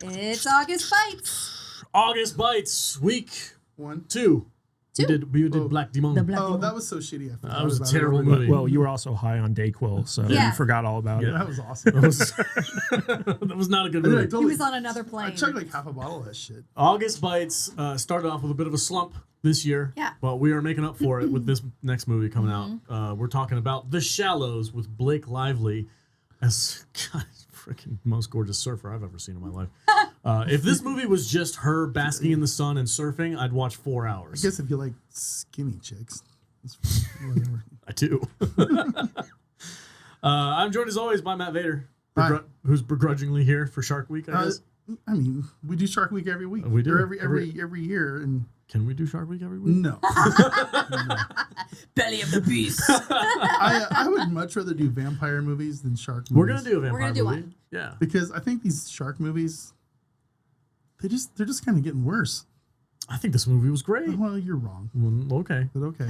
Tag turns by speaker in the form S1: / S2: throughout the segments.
S1: It's August Bites.
S2: August Bites, week
S3: 1,
S2: 2. We did
S3: Oh.
S2: Black Demon.
S1: The Black Demon.
S3: that was so shitty. I forgot
S2: That was a
S3: about
S2: terrible
S3: it.
S2: movie.
S4: Well, you were also high on Dayquil, so
S1: Yeah.
S4: you forgot all about
S3: Yeah,
S4: it.
S3: that was awesome.
S2: That was not a good
S3: I
S2: movie.
S3: totally,
S1: He was on another
S3: I
S1: plane.
S3: chugged like half a bottle of that shit.
S2: August Bites started off with a bit of a slump this year.
S1: Yeah.
S2: But we are making up for it with this next movie coming out. We're talking about The Shallows with Blake Lively as freaking most gorgeous surfer I've ever seen in my life. If this movie was just her basking in the sun and surfing, I'd watch 4
S3: I
S2: hours.
S3: guess if you like skinny chicks, it's whatever.
S2: I do. I'm joined as always by Matt Vader,
S3: Hi.
S2: who's begrudgingly here for Shark Week, I guess.
S3: I mean, we do Shark Week every week.
S2: We do.
S3: Or every year, and
S2: Can we do Shark Week every week?
S3: no.
S1: Belly of the beast.
S3: I would much rather do vampire movies than shark movies.
S2: We're going to do a vampire
S1: We're gonna do
S2: movie.
S1: one.
S2: Yeah.
S3: because I think these shark movies, they're just kind of getting worse.
S2: I think this movie was great.
S3: Well, you're wrong,
S2: Well, okay.
S3: but okay.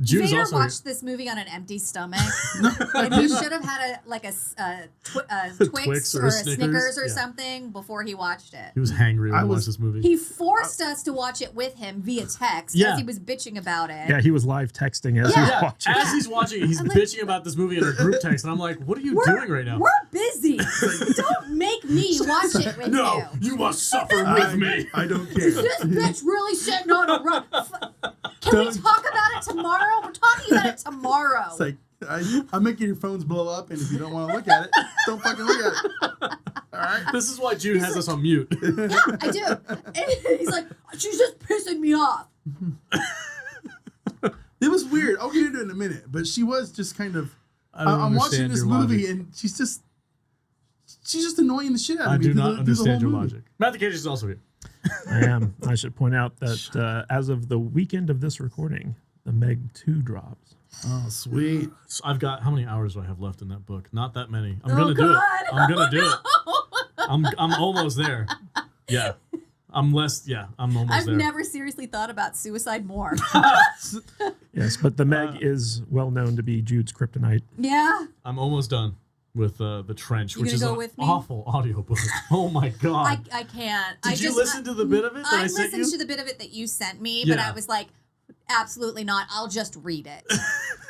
S2: Jude is
S1: Vader
S2: also
S1: watched this movie on an empty stomach, and he should have had a Twix or a Snickers or
S2: Yeah.
S1: something before he watched it.
S2: He was hangry when
S3: I
S2: he
S3: was-
S2: watched this movie.
S1: He forced us to watch it with him via text
S2: Yeah.
S1: as he was bitching about it.
S4: Yeah, he was live texting as he was watching.
S2: As he's watching it, he's
S1: I'm like-
S2: bitching about this movie in our group text, and I'm like, what are you doing right now?
S1: We're busy. Don't make me watch it with
S2: No,
S1: you.
S2: you must suffer with me.
S3: I don't care.
S1: Is this bitch really sitting on a run? Can we talk about it tomorrow? We're talking about it tomorrow.
S3: It's like I'm making your phones blow up, and if you don't want to look at it, don't fucking look at it. All right.
S2: This is why Jude has us on mute.
S1: Yeah, I do. And he's like, she's just pissing me off.
S3: It was weird. I'll get into it in a minute, but she was just kind of.
S2: I don't
S3: I'm watching
S2: understand
S3: this
S2: your
S3: movie,
S2: logic.
S3: and she's just annoying the shit out of
S2: I
S3: me.
S2: do
S3: through
S2: not
S3: the whole
S2: understand your
S3: movie.
S2: logic. Matthew Cage is also here.
S4: I am. I should point out that as of the weekend of this recording, the Meg 2 drops.
S3: Oh, sweet.
S2: So I've got, how many hours do I have left in that book? Not that many. I'm
S1: Oh,
S2: gonna do it.
S1: God.
S2: I'm gonna do it.
S1: No.
S2: I'm almost there. Yeah. I'm almost
S1: I've
S2: there.
S1: never seriously thought about suicide more.
S4: Yes, but the Meg is well known to be Jude's kryptonite.
S1: Yeah.
S2: I'm almost done with The Trench,
S1: You
S2: which
S1: gonna
S2: is
S1: go
S2: an
S1: with me?
S2: awful audiobook. Oh my God.
S1: I can't.
S2: Did you listen to the bit of it that I sent
S1: listened
S2: you?
S1: to the bit of it that you sent me, but
S2: Yeah.
S1: I was like, absolutely not. I'll just read it.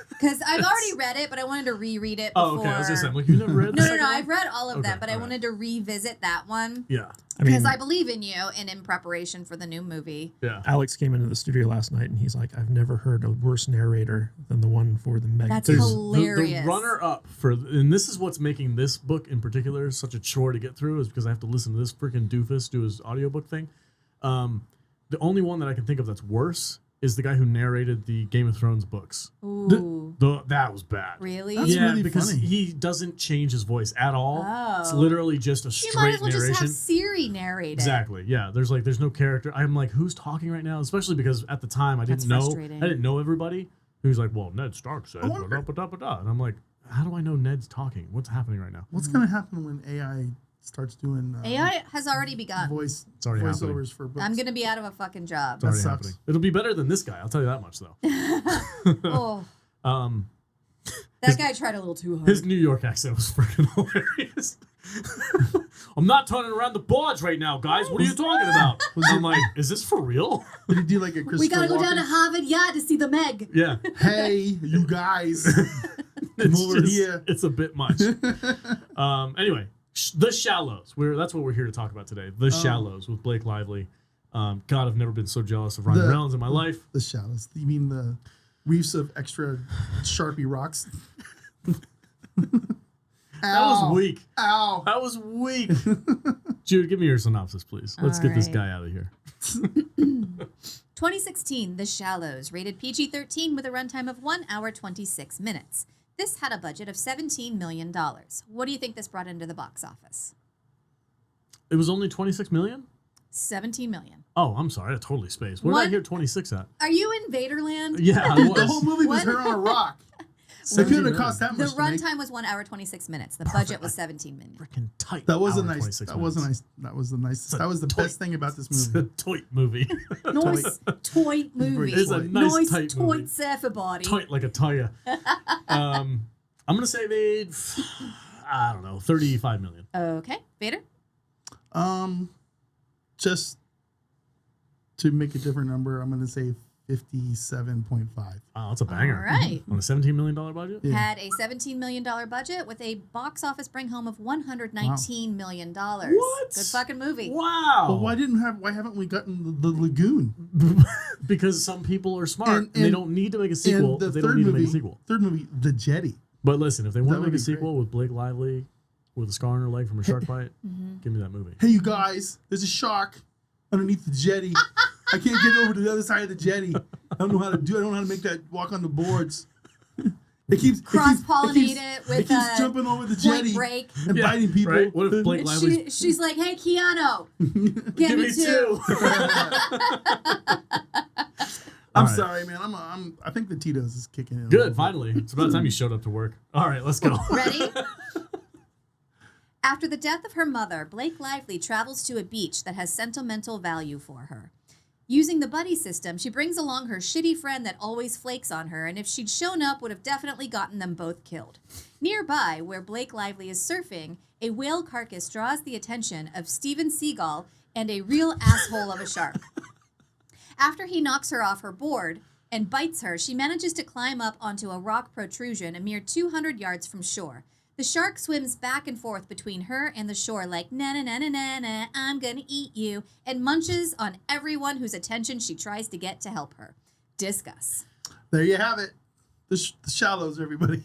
S1: Because I've already read it, but I wanted to reread it before.
S2: Oh, okay. I was gonna say, I'm like, you never read the
S1: No,
S2: second one?
S1: I've read all of
S2: Okay,
S1: them, but I
S2: all right.
S1: wanted to revisit that one.
S2: Yeah.
S4: I mean,
S1: Because I believe in you and in preparation for the new movie.
S2: Yeah.
S4: Alex came into the studio last night and he's like, I've never heard a worse narrator than the one for the Meg.
S1: That's
S4: 2.
S1: hilarious.
S2: The runner up for, and this is what's making this book in particular such a chore to get through, is because I have to listen to this freaking doofus do his audiobook thing. The only one that I can think of that's worse is the guy who narrated the Game of Thrones books.
S1: Ooh.
S2: That was bad.
S1: Really?
S3: That's
S2: yeah,
S3: really
S2: because
S3: funny.
S2: he doesn't change his voice at all. It's
S1: Oh.
S2: literally just a
S1: You
S2: straight
S1: might as well
S2: narration.
S1: just have Siri narrate it.
S2: Exactly. Yeah. There's no character. I'm like, who's talking right now? Especially because at the time I
S1: That's
S2: didn't know.
S1: frustrating.
S2: I didn't know everybody. Who's like, well, Ned Stark said,
S3: I wonder-
S2: da-da-da-da-da. And I'm like, how do I know Ned's talking? What's happening right now?
S3: What's gonna happen when AI starts doing
S1: AI has already begun.
S3: voice
S2: It's already happening.
S3: voiceovers for books?
S1: I'm going to be out of a fucking job.
S2: It's already
S3: sucks.
S2: happening. It'll be better than this guy. I'll tell you that much, though.
S1: Oh,
S2: Um,
S1: that guy tried a little too hard.
S2: his New York accent was freaking hilarious. I'm not turning around the boards right now, guys. What are you talking about? I'm like, is this for real?
S3: Did he do like a Christopher
S1: We got to go
S3: Walken?
S1: down to Harvard Yard to see the Meg.
S2: Yeah.
S3: Hey, you guys.
S2: It's
S3: over
S2: just-
S3: here.
S2: It's a bit much. Anyway, The Shallows. That's what we're here to talk about today. The Shallows with Blake Lively. God, I've never been so jealous of Ryan
S3: The-
S2: Reynolds in my life.
S3: The shallows. You mean the reefs of extra Sharpie rocks?
S2: That was weak.
S3: Ow.
S2: That was weak. Jude, give me your synopsis, please. Let's
S1: All
S2: get this
S1: right.
S2: guy out of here.
S1: 2016, The Shallows, rated PG-13 with a runtime of 1 hour 26 minutes. This had a budget of $17 million. What do you think this brought into the box office?
S2: It was only 26 million?
S1: 17 million.
S2: Oh, I'm sorry. I totally spaced. Where did I
S1: What?
S2: hear 26 at?
S1: Are you in Vaderland?
S2: Yeah, I
S3: The
S2: was.
S3: whole movie was
S1: What?
S3: her on a rock. It
S2: 17
S3: couldn't have cost that
S1: The
S3: much to make.
S1: runtime was 1 hour 26 minutes. The budget was 17 million.
S2: Freaking tight.
S3: That was a
S2: hour,
S3: nice.
S2: 26
S3: That was a
S2: minutes.
S3: nice. That was the nice.
S2: a
S3: That was the
S2: toy-
S3: best thing about this
S2: It's a
S3: movie.
S2: toy movie.
S1: Nice toy movie.
S2: It's a nice tight
S1: toy
S2: movie.
S1: surfer body.
S2: Tight like a tire. I'm going to say made, I don't know, 35 million.
S1: Okay, Vader?
S3: just to make a different number, I'm going to say 57.5.
S2: Wow, that's a banger.
S1: All right.
S2: On a $17 million budget?
S3: Yeah.
S1: Had a $17 million budget with a box office bring home of $119 million.
S2: What?
S1: Good fucking movie.
S2: Wow.
S3: But why haven't we gotten the Lagoon?
S2: Because some people are smart and they
S3: and-
S2: don't need to make a sequel.
S3: And the
S2: If they
S3: third
S2: don't need
S3: movie,
S2: to make a sequel.
S3: third movie, The Jetty.
S2: But listen, if they want
S3: That
S2: to
S3: would
S2: make a
S3: be great.
S2: sequel with Blake Lively with a scar on her leg from a shark bite, give me that movie.
S3: Hey, you guys, there's a shark underneath the jetty. I can't get over to the other side of the jetty. I don't know how to do. I don't know how to make that walk on the boards. It keeps
S1: Cross-pollinate it with
S3: it keeps jumping over the
S1: Point
S3: jetty
S1: Break.
S3: and biting people.
S2: Right? What if Blake
S1: And
S2: Lively's...
S1: she's like, hey, Keanu,
S2: Give me two.
S3: I'm
S2: All right.
S3: sorry, man. I think the Tito's is kicking in.
S2: Good, finally. It's about time you showed up to work. All right, let's go.
S1: Ready? After the death of her mother, Blake Lively travels to a beach that has sentimental value for her. Using the buddy system, she brings along her shitty friend that always flakes on her, and if she'd shown up, would have definitely gotten them both killed. Nearby, where Blake Lively is surfing, a whale carcass draws the attention of Steven Seagal and a real asshole of a shark. After he knocks her off her board and bites her, she manages to climb up onto a rock protrusion a mere 200 yards from shore. The shark swims back and forth between her and the shore like, na na na na na na, I'm gonna eat you, and munches on everyone whose attention she tries to get to help her. Discuss.
S3: There you have it. The Shallows, everybody.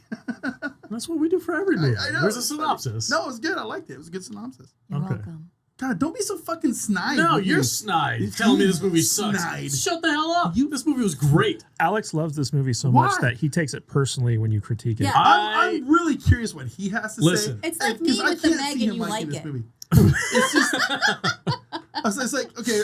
S2: That's what we do for every movie.
S3: I know.
S2: There's a synopsis.
S3: No, it was good. I liked it. It was a good synopsis.
S1: You're
S2: Okay.
S1: welcome.
S3: God, don't be so fucking snide.
S2: No,
S3: with
S2: you're
S3: you.
S2: snide. Telling me this movie sucks.
S3: Snide.
S2: Shut the hell up. This movie was great.
S4: Alex loves this movie so
S3: Why?
S4: much that he takes it personally when you critique it.
S1: Yeah.
S3: I'm really curious what he has to
S2: Listen.
S3: say.
S1: It's like
S3: 'Cause
S1: me
S3: I
S1: with the
S3: can't
S1: Meg
S3: see
S1: and
S3: him
S1: you
S3: liking
S1: like
S3: this
S1: it.
S3: movie. It's just, it's like, okay,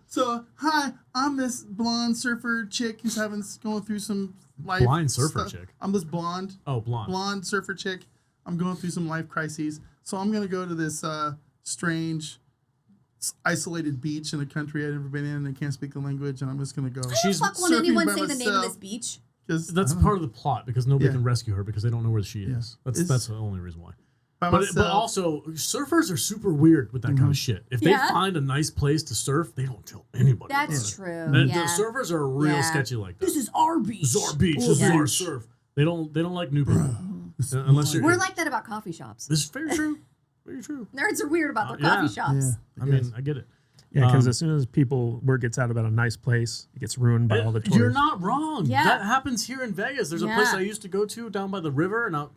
S3: so hi, I'm this blonde surfer chick who's going through some life
S2: Blind surfer
S3: stuff.
S2: chick?
S3: I'm this blonde
S2: Blonde.
S3: surfer chick. I'm going through some life crises, so I'm gonna go to this strange, isolated beach in a country I've never been in and I can't speak the language, and I'm just gonna go.
S2: She's
S1: Fuck, won't
S3: surfing
S1: anyone
S3: by
S1: say the name of
S3: myself.
S1: this beach?
S3: Just,
S2: That's
S3: I don't
S2: part of the plot because nobody
S3: Yeah.
S2: can rescue her because they don't know where she
S3: Yeah.
S2: is.
S3: It's-
S2: That's the only reason why.
S3: by
S2: But
S3: myself.
S2: also, surfers are super weird with that kind of shit. If they
S1: Yeah.
S2: find a nice place to surf, they don't tell anybody.
S1: That's
S2: about it.
S1: true.
S2: And
S1: Yeah.
S2: the surfers are real
S1: Yeah.
S2: sketchy like that.
S1: This is our beach.
S2: This is our beach. This is
S1: Yeah.
S2: our surf. They don't like new people. Unless you're.
S1: We're like that about coffee shops.
S2: This is very true. Very true.
S1: Nerds are weird about their
S2: Yeah.
S1: coffee shops.
S3: Yeah.
S2: I mean, I get it.
S4: Yeah, because as soon as word gets out about a nice place, it gets ruined by all the tourists.
S2: You're not wrong.
S1: Yeah.
S2: That happens here in Vegas. There's a place
S1: Yeah.
S2: I used to go to down by the river, and I
S3: In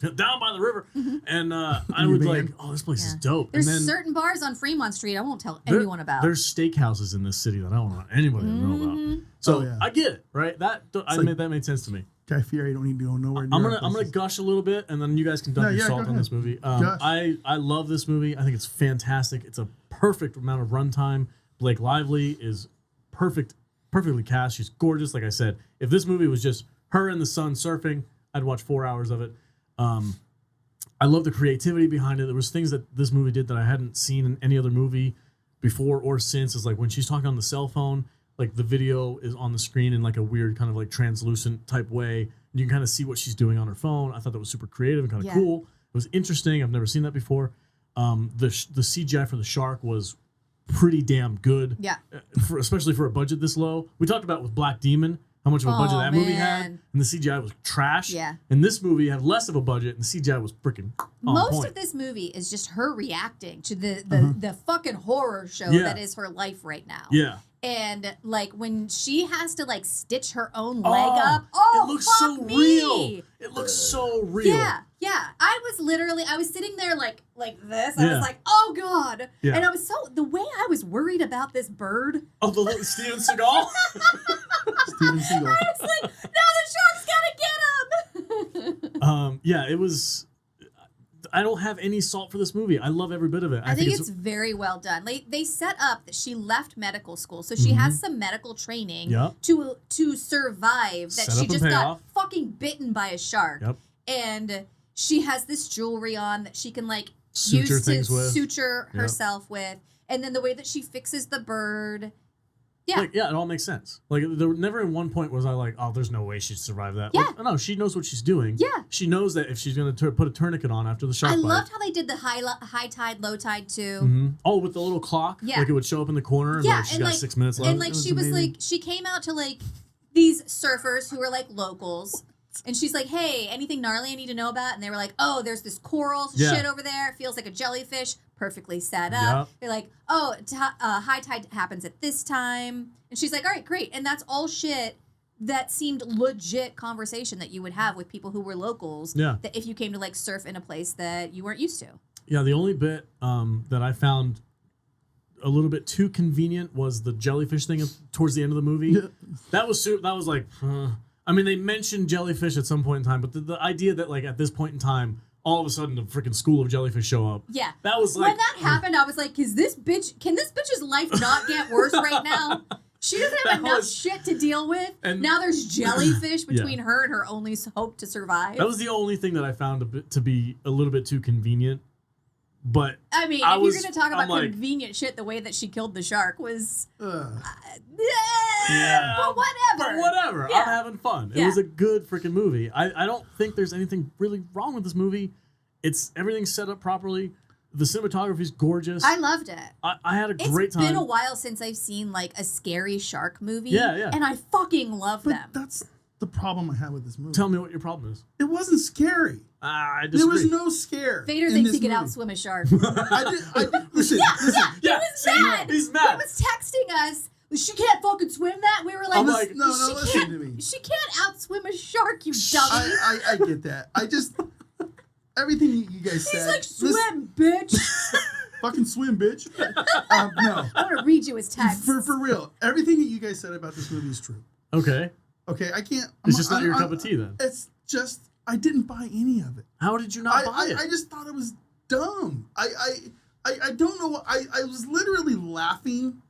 S2: would
S3: your
S2: like,
S3: van?
S2: oh, this place is
S1: Yeah.
S2: dope.
S1: There's
S2: and then
S1: certain bars on Fremont Street I won't tell anyone about.
S2: There's steakhouses in this city that I don't want anybody to know about. So
S3: Oh, yeah.
S2: I get it, right? That made sense to me.
S3: Guy Fieri don't need to go nowhere near.
S2: I'm
S3: our
S2: gonna
S3: places.
S2: gush a little bit, and then you guys can dump
S3: No,
S2: your
S3: yeah,
S2: salt
S3: go
S2: on this
S3: ahead.
S2: movie.
S3: Gush.
S2: I love this movie. I think it's fantastic. It's a perfect amount of runtime. Blake Lively is perfectly cast. She's gorgeous. Like I said, if this movie was just her in the sun surfing, I'd watch 4 hours of it. I love the creativity behind it. There was things that this movie did that I hadn't seen in any other movie before or since. Is like when she's talking on the cell phone, like the video is on the screen in like a weird kind of like translucent type way. And you can kind of see what she's doing on her phone. I thought that was super creative and kind of
S1: Yeah.
S2: cool. It was interesting. I've never seen that before. The CGI for the shark was pretty damn good.
S1: Yeah.
S2: Especially for a budget this low. We talked about with Black Demon how much of a budget
S1: Oh,
S2: that movie had,
S1: man.
S2: and the CGI was trash.
S1: Yeah.
S2: And this movie had less of a budget, and the CGI was freaking on
S1: Most
S2: point.
S1: of this movie is just her reacting to the fucking horror show
S2: Yeah.
S1: that is her life right now.
S2: Yeah.
S1: And like when she has to like stitch her own leg up,
S2: it looks so
S1: fuck me.
S2: real. It looks so real.
S1: Yeah, yeah. I was sitting there like this. I
S2: Yeah.
S1: was like, oh God.
S2: Yeah.
S1: And I was the way I was worried about this bird.
S2: Oh, the little Steven Seagal.
S3: Steven Seagal.
S1: I was like, no, the shark's gotta get him.
S2: Yeah, it was. I don't have any salt for this movie. I love every bit of it.
S1: I think it's very well done. They set up that she left medical school, so she has some medical training
S2: Yep.
S1: to survive. That
S2: Set
S1: she
S2: up and
S1: just
S2: pay
S1: got
S2: off.
S1: fucking bitten by a shark,
S2: Yep.
S1: and she has this jewelry on that she can like
S2: Suture
S1: use
S2: things
S1: to
S2: with.
S1: suture
S2: Yep.
S1: herself with, and then the way that she fixes the bird. Yeah.
S2: Like, yeah, it all makes sense. Like, there never in one point was I like, oh, there's no way she'd survive that.
S1: Yeah.
S2: Like, no, she knows what she's doing.
S1: Yeah.
S2: She knows that if she's going to put a tourniquet on after the shark
S1: I
S2: bite.
S1: loved how they did the high tide, low tide too.
S2: Mm-hmm. Oh, with the little clock?
S1: Yeah.
S2: Like, it would show up in the corner and
S1: Yeah,
S2: like, she's
S1: and
S2: got
S1: like-
S2: 6 minutes left.
S1: And like
S3: was
S1: she was
S3: amazing.
S1: like, she came out to like these surfers who were like locals. And she's like, hey, anything gnarly I need to know about? And they were like, oh, there's this coral
S2: Yeah.
S1: shit over there. It feels like a jellyfish. Perfectly set up.
S2: Yep.
S1: They're like, oh, high tide happens at this time. And she's like, all right, great. And that's all shit that seemed legit conversation that you would have with people who were locals.
S2: Yeah.
S1: That if you came to like surf in a place that you weren't used to.
S2: Yeah, the only bit that I found a little bit too convenient was the jellyfish thing towards the end of the movie.
S3: Yeah.
S2: That was like, I mean, they mentioned jellyfish at some point in time, but the idea that like at this point in time, all of a sudden the freaking school of jellyfish show up.
S1: Yeah.
S2: That was like,
S1: When that happened, I was like, can this bitch's life not get worse right now? She doesn't have
S2: That
S1: enough
S2: was-
S1: shit to deal with.
S2: And-
S1: Now there's jellyfish
S2: Yeah.
S1: between her and her only hope to survive.
S2: that was the only thing that I found to be a little bit too convenient. But
S1: I mean,
S2: I
S1: if
S2: was-
S1: you're going to talk about
S2: I'm like-
S1: convenient shit, the way that she killed the shark was...
S2: Yeah.
S1: But whatever.
S2: But whatever.
S1: Yeah.
S2: I'm having fun. It
S1: Yeah.
S2: was a good freaking movie. I don't think there's anything really wrong with this movie. Everything's set up properly. The cinematography's gorgeous.
S1: I loved it.
S2: I had a
S1: It's
S2: great time.
S1: been a while since I've seen like a scary shark movie.
S2: Yeah, yeah.
S1: And I fucking love
S3: But
S1: them.
S3: that's the problem I have with this movie.
S2: Tell me what your problem is.
S3: It wasn't scary.
S2: I
S3: There
S2: disagree.
S3: was no scare.
S1: Vader
S3: in
S1: thinks
S3: this
S1: he can
S3: movie.
S1: outswim a shark.
S3: Listen.
S1: He was mad.
S2: He's
S1: He
S2: mad.
S1: was texting us. She can't fucking swim that. We were like,
S2: I'm like,
S3: no,
S1: she
S3: listen
S1: can't,
S3: to me.
S1: She can't outswim a shark, you dummy.
S3: I get that. I just everything you guys
S1: He's
S3: said.
S1: like, swim, bitch.
S3: Fucking swim, bitch. No,
S1: I want to read you his text.
S3: for real. Everything that you guys said about this movie is true.
S2: Okay.
S3: Okay, I can't.
S2: It's just not your cup of tea then.
S3: It's just I didn't buy any of it.
S2: How did you not buy it?
S3: I just thought it was dumb. I don't know what I was literally laughing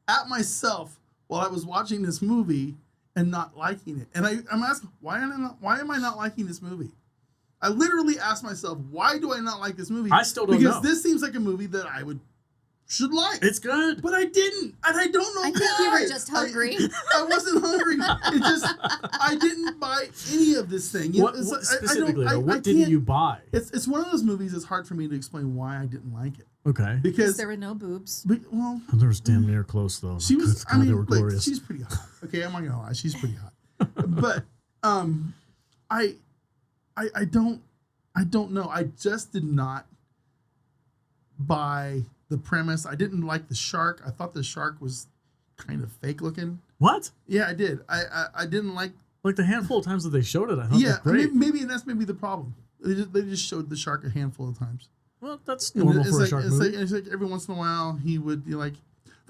S3: at myself while I was watching this movie and not liking it. And I'm asking why am I not liking this movie? I literally asked myself, why do I not like this movie?
S2: I still don't
S3: because
S2: know.
S3: this seems like a movie that I should like.
S2: It's good.
S3: But I didn't, and I don't know
S1: I
S3: why.
S1: think you were just hungry.
S3: I wasn't hungry. It just I didn't buy any of this thing. You know,
S2: What
S3: it's like, I
S2: specifically,
S3: don't,
S2: though? What
S3: I
S2: didn't
S3: can't-
S2: you buy?
S3: It's one of those movies. It's hard for me to explain why I didn't like it
S2: Okay.
S3: because
S1: There were no boobs.
S3: well,
S2: There was damn near close, though.
S3: she was.
S2: God,
S3: I mean,
S2: they were
S3: look,
S2: glorious.
S3: she's pretty hot. Okay, I'm not gonna lie, she's pretty hot. But I don't know. I just did not buy the premise. I didn't like the shark. I thought the shark was kind of fake looking.
S2: What?
S3: Yeah, I did. I didn't like.
S2: Like the handful of times that they showed it, I thought
S3: Yeah,
S2: it was great.
S3: maybe that's the problem. They just showed the shark a handful of times.
S2: Well, that's
S3: And
S2: normal
S3: it's
S2: for
S3: like,
S2: a shark
S3: it's
S2: movie.
S3: like it's like every once in a while he would be like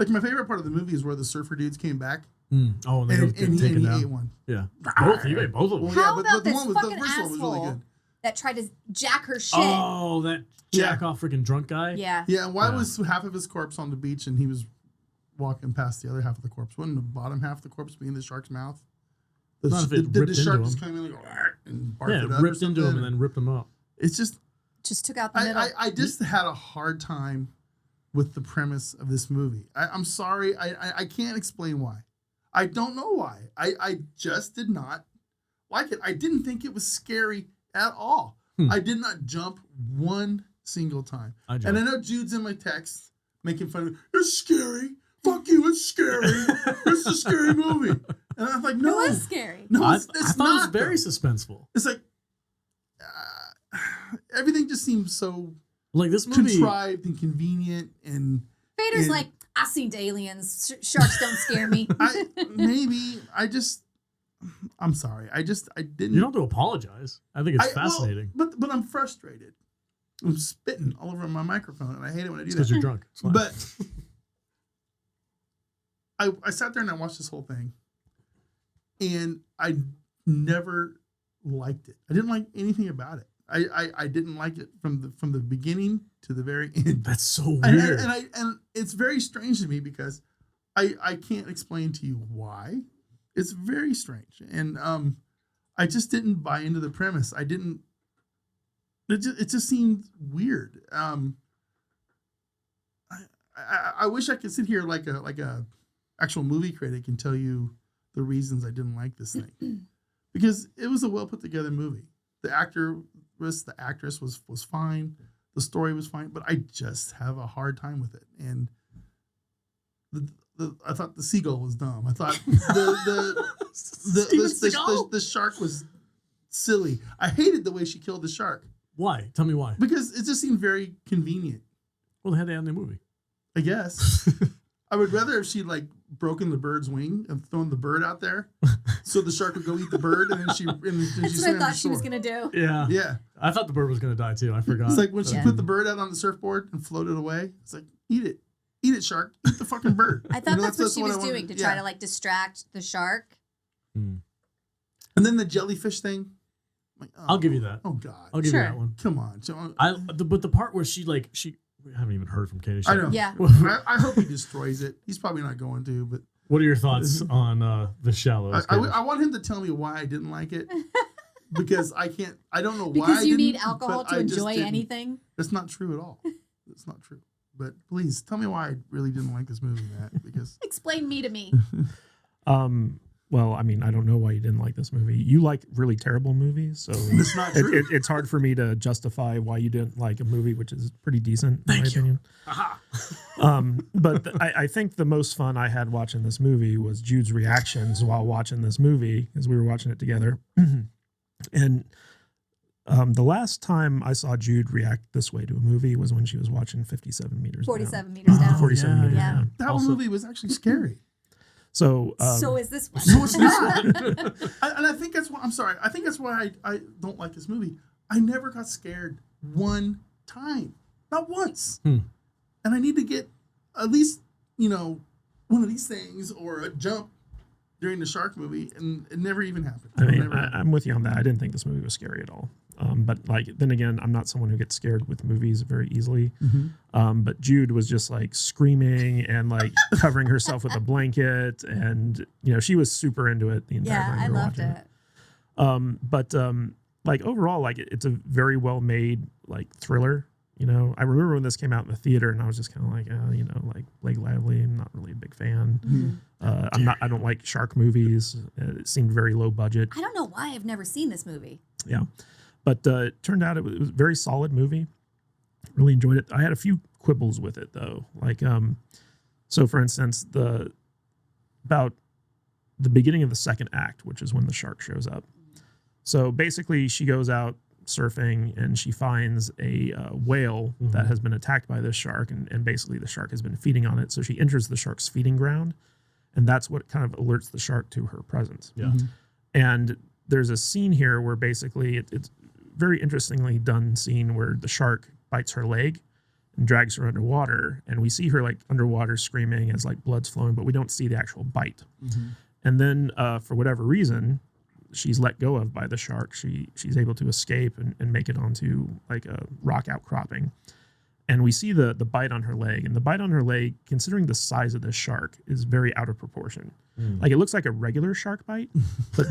S3: my favorite part of the movie is where the surfer dudes came back
S2: Oh, and they
S3: and,
S2: get
S3: and
S2: taken
S3: he
S2: down.
S3: ate one.
S2: Yeah. Both. You ate both of them.
S3: Well,
S1: How
S3: yeah,
S1: about
S3: the
S1: this
S3: one was
S1: fucking
S3: the first one was really
S1: asshole
S3: good.
S1: that tried to jack her shit?
S2: Oh, that jack off freaking drunk guy?
S1: Yeah.
S3: Yeah, and why
S2: Yeah.
S3: was half of his corpse on the beach and he was walking past the other half of the corpse? Wouldn't the bottom half of the corpse be in the shark's mouth?
S2: Not if it
S3: Did the
S2: ripped
S3: shark
S2: into
S3: just
S2: him.
S3: come in like, and barf
S2: Yeah,
S3: it up or
S2: ripped into him
S3: something?
S2: and then ripped him up.
S3: It's just
S1: Just took out the middle.
S3: I just had a hard time with the premise of this movie. I'm sorry. I can't explain why. I don't know why. I just did not like it. I didn't think it was scary at all. I did not jump one single time.
S2: I
S3: And
S2: jumped.
S3: I know Jude's in my text making fun of me. It's scary. Fuck you. It's scary. It's a scary movie. And I'm like,
S1: it
S3: no.
S1: was scary.
S3: No,
S2: I
S3: it's
S2: thought it was
S3: not,
S2: very
S3: though.
S2: suspenseful.
S3: It's like everything just seems so
S2: Like this movie.
S3: contrived and convenient and
S1: Vader's
S3: and-
S1: like, I've seen aliens. Sharks don't scare me.
S3: I'm sorry. I didn't.
S2: You don't have to apologize. I think it's fascinating.
S3: But I'm frustrated. I'm spitting all over my microphone, and I hate it when I do
S2: Because
S3: that.
S2: you're drunk. It's fine.
S3: But I sat there and I watched this whole thing, and I never liked it. I didn't like anything about it. I didn't like it from the beginning to the very end.
S2: That's so
S3: And,
S2: weird.
S3: and it's very strange to me because I can't explain to you why. It's very strange, and I just didn't buy into the premise. I didn't. It just seemed weird. I wish I could sit here like a actual movie critic can tell you the reasons I didn't like this thing. Because it was a well put together movie. The actress was fine. The story was fine, but I just have a hard time with it. And I thought the seagull was dumb. I thought the shark was silly. I hated the way she killed the shark.
S2: Why? Tell me why.
S3: Because it just seemed very convenient.
S2: Well, they had that in the movie.
S3: I guess. I would rather if she'd like broken the bird's wing and thrown the bird out there, so the shark would go eat the bird, and then she
S1: That's what I thought she was gonna do.
S2: Yeah.
S3: Yeah.
S2: I thought the bird was gonna die too. I forgot.
S3: It's like when she put the bird out on the surfboard and floated away. It's like, eat it, shark, eat the fucking bird.
S1: I thought that's what she was doing to try to like distract the shark.
S2: Hmm.
S3: And then the jellyfish thing. Like, oh,
S2: I'll give you that.
S3: Oh God.
S2: I'll give you that one.
S3: Come on.
S2: But the part where she we haven't even heard from Katie.
S3: I know.
S1: Yeah.
S3: I hope he destroys it. He's probably not going to, but.
S2: What are your thoughts on The Shallows?
S3: I want him to tell me why I didn't like it. Because I don't know why.
S1: Because you need alcohol to enjoy anything.
S3: That's not true at all. It's not true. But please tell me why I really didn't like this movie, Matt. Because
S1: explain me to me.
S4: Well, I mean, I don't know why you didn't like this movie. You like really terrible movies, so
S3: it's not true.
S4: It's hard for me to justify why you didn't like a movie which is pretty decent, in my opinion. But I think the most fun I had watching this movie was Jude's reactions while watching this movie, as we were watching it together. And the last time I saw Jude react this way to a movie was when she was watching 57 meters
S1: 47 meters down.
S4: 47 meters
S1: yeah.
S4: down.
S3: That movie was actually scary.
S4: So
S1: is this one.
S3: No, it's not. And I think that's why, I'm sorry. I think that's why I don't like this movie. I never got scared one time. Not once. And I need to get at least, one of these things or a jump during the shark movie, and it never even happened.
S4: I mean, I'm with you on that. I didn't think this movie was scary at all. But then again, I'm not someone who gets scared with movies very easily. But Jude was just like screaming and like covering herself with a blanket, and she was super into it the entire time.
S1: Yeah, I loved
S4: it. Like overall, like it's a very well made like thriller. I remember when this came out in the theater, and I was just kind of like, like Blake Lively. I'm not really a big fan. I don't like shark movies. It seemed very low budget.
S1: I don't know why I've never seen this movie.
S4: Yeah. But it turned out it was a very solid movie. Really enjoyed it. I had a few quibbles with it, though. Like, so for instance, about the beginning of the second act, which is when the shark shows up. So basically, she goes out surfing and she finds a whale that has been attacked by this shark, and basically the shark has been feeding on it. So she enters the shark's feeding ground, and that's what kind of alerts the shark to her presence.
S2: Yeah.
S4: And there's a scene here where basically it's very interestingly done scene where the shark bites her leg and drags her underwater, and we see her like underwater screaming as like blood's flowing, but we don't see the actual bite. And then for whatever reason, she's let go of by the shark. She's able to escape and make it onto like a rock outcropping, and we see the bite on her leg, and the bite on her leg, considering the size of this shark, is very out of proportion. Like it looks like a regular shark bite, but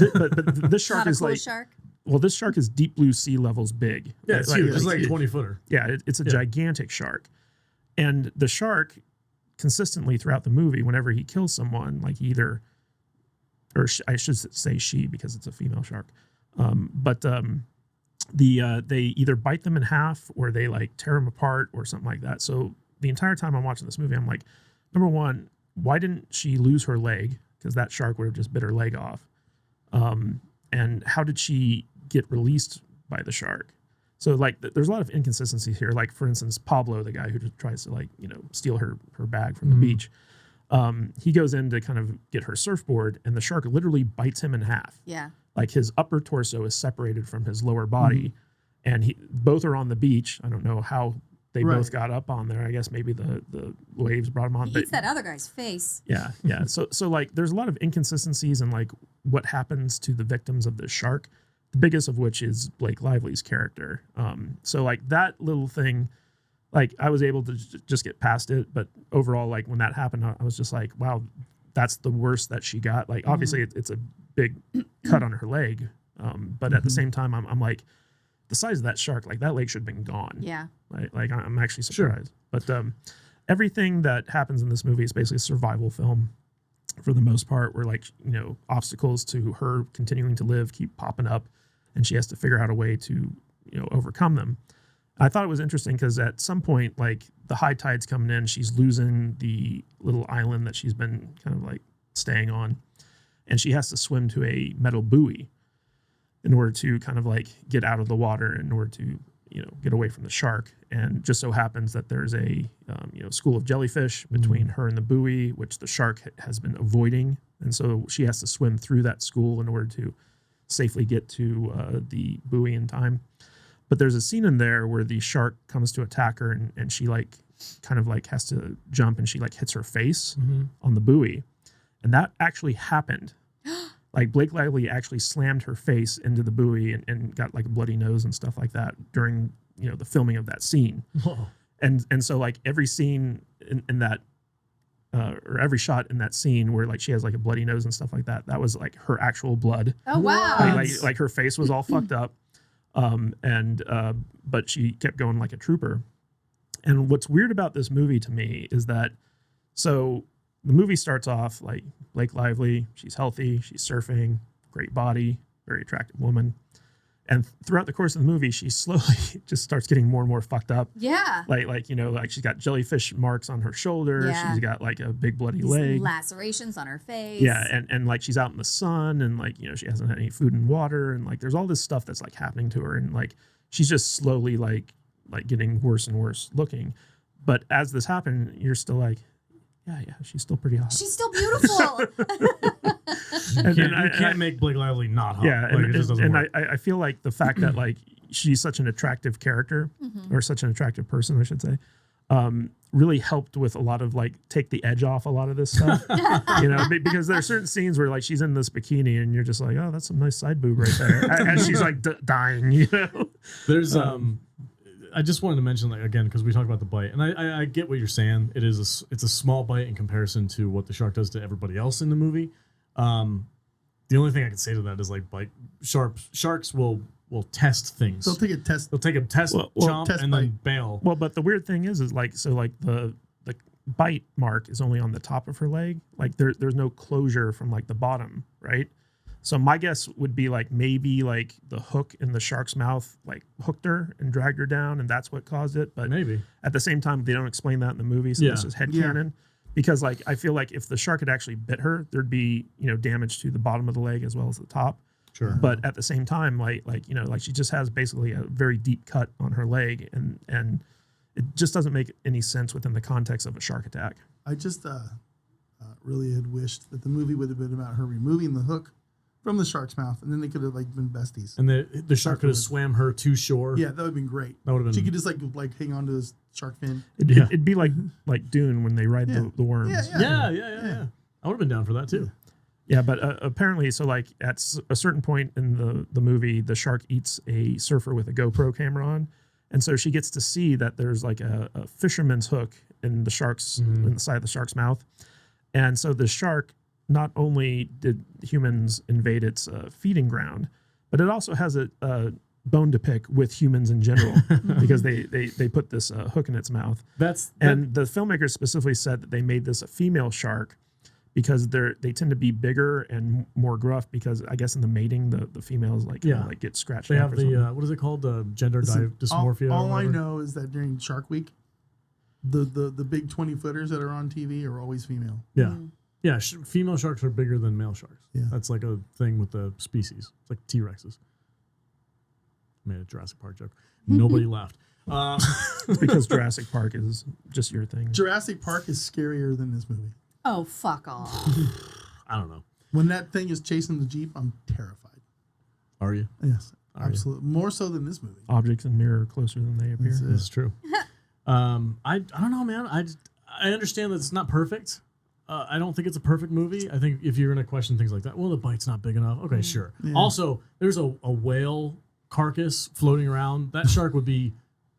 S4: this shark is like
S1: shark.
S4: Well, this shark is deep blue sea levels big.
S2: Yeah, it's huge. It's like a 20-footer.
S4: Yeah, it's a gigantic shark. And the shark, consistently throughout the movie, whenever he kills someone, like I should say she because it's a female shark, they either bite them in half or they like tear them apart or something like that. So the entire time I'm watching this movie, I'm like, number one, why didn't she lose her leg? Because that shark would have just bit her leg off. And how did she get released by the shark? So like there's a lot of inconsistencies here. Like for instance, Pablo, the guy who just tries to steal her bag from the beach, he goes in to kind of get her surfboard, and the shark literally bites him in half.
S1: Yeah.
S4: Like his upper torso is separated from his lower body, and both are on the beach. I don't know how they both got up on there. I guess maybe the waves brought them on.
S1: He eats that other guy's face.
S4: Yeah. So like there's a lot of inconsistencies in like what happens to the victims of this shark. The biggest of which is Blake Lively's character. So like that little thing, like I was able to just get past it, but overall, like when that happened, I was just like, wow, that's the worst that she got. Like obviously it's a big cut on her leg, but at the same time, I'm like, the size of that shark, like that leg should have been gone.
S1: Yeah.
S4: Like I'm actually surprised. But everything that happens in this movie is basically a survival film. for the most part, where like, you know, obstacles to her continuing to live keep popping up, and she has to figure out a way to, you know, overcome them. I thought it was interesting because at some point, like the high tide's coming in, she's losing the little island that she's been kind of like staying on, and she has to swim to a metal buoy in order to kind of like get out of the water, in order to, you know, get away from the shark. And just so happens that there's a you know, school of jellyfish between her and the buoy, which the shark has been avoiding, and so she has to swim through that school in order to safely get to the buoy in time. But there's a scene in there where the shark comes to attack her, and she like kind of like has to jump, and she like hits her face on the buoy, and that actually happened. Like Blake Lively actually slammed her face into the buoy and got like a bloody nose and stuff like that during, you know, the filming of that scene.
S2: Whoa.
S4: And so like every scene in that or every shot in that scene where like she has like a bloody nose and stuff like that, that was like her actual blood.
S1: Oh wow!
S4: Like her face was all fucked up, but she kept going like a trooper. And what's weird about this movie to me is that, so the movie starts off like Blake Lively, she's healthy, she's surfing, great body, very attractive woman. And throughout the course of the movie, she slowly just starts getting more and more fucked up.
S1: Yeah.
S4: Like, you know, like she's got jellyfish marks on her shoulder.
S1: Yeah.
S4: She's got like a big bloody
S1: These
S4: leg.
S1: lacerations on her face.
S4: Yeah. And like she's out in the sun, and like, you know, she hasn't had any food and water. And like there's all this stuff that's like happening to her. And like she's just slowly like getting worse and worse looking. But as this happened, you're still like, yeah, she's still pretty hot.
S1: She's still beautiful.
S2: You can't make Blake Lively not hot.
S4: Yeah,
S2: Like, it just doesn't work.
S4: I feel like the fact that like she's such an attractive character, or such an attractive person, I should say, really helped with a lot of like take the edge off a lot of this stuff. You know, because there are certain scenes where like she's in this bikini and you're just like, oh, that's some nice side boob right there, and she's like dying. You know,
S2: There's I just wanted to mention, like, again, because we talked about the bite, and I get what you're saying. It's a small bite in comparison to what the shark does to everybody else in the movie. The only thing I can say to that is like, sharks will test things.
S3: They'll take a test.
S2: They'll take a test chomp
S3: test
S2: and then bail.
S4: well, but the weird thing is like, so like the bite mark is only on the top of her leg. Like there's no closure from like the bottom, right? So my guess would be like maybe like the hook in the shark's mouth like hooked her and dragged her down, and that's what caused it. But
S2: Maybe.
S4: at the same time, they don't explain that in the movie, so this is headcanon. Because like I feel like if the shark had actually bit her, there'd be, you know, damage to the bottom of the leg as well as the top.
S2: Sure.
S4: But at the same time, like you know, like she just has basically a very deep cut on her leg, and it just doesn't make any sense within the context of a shark attack.
S3: I just really had wished that the movie would have been about her removing the hook from the shark's mouth, and then they could have like been besties.
S2: And the shark could have swam her to shore.
S3: Yeah, that would have been great.
S2: That would have been.
S3: She could just like hang on to his shark fin.
S4: It'd be like Dune when they ride the worms.
S2: Yeah. I would have been down for that too.
S4: Yeah, but apparently, so like at a certain point in the movie, the shark eats a surfer with a GoPro camera on, and so she gets to see that there's like a fisherman's hook in the shark's in the side of the shark's mouth, and so the shark, not only did humans invade its feeding ground, but it also has a bone to pick with humans in general because they put this hook in its mouth. The filmmakers specifically said that they made this a female shark because they tend to be bigger and more gruff, because I guess in the mating the females like get scratched.
S2: They have the what is it called, gender dysmorphia.
S3: All I know is that during Shark Week, the big 20-footers that are on TV are always female.
S2: Yeah. Yeah, female sharks are bigger than male sharks.
S3: Yeah.
S2: That's like a thing with the species. It's like T-Rexes. Made a Jurassic Park joke. Nobody laughed.
S4: It's because Jurassic Park is just your thing.
S3: Jurassic Park is scarier than this movie.
S1: Oh, fuck off.
S2: I don't know.
S3: When that thing is chasing the Jeep, I'm terrified.
S2: Are you?
S3: Yes, absolutely. More so than this movie.
S4: Objects in mirror closer than they appear.
S2: This is true. I don't know, man. I understand that it's not perfect. I don't think it's a perfect movie. I think if you're going to question things like that, well, the bite's not big enough. Okay, sure. Yeah. Also, there's a whale carcass floating around. That shark would be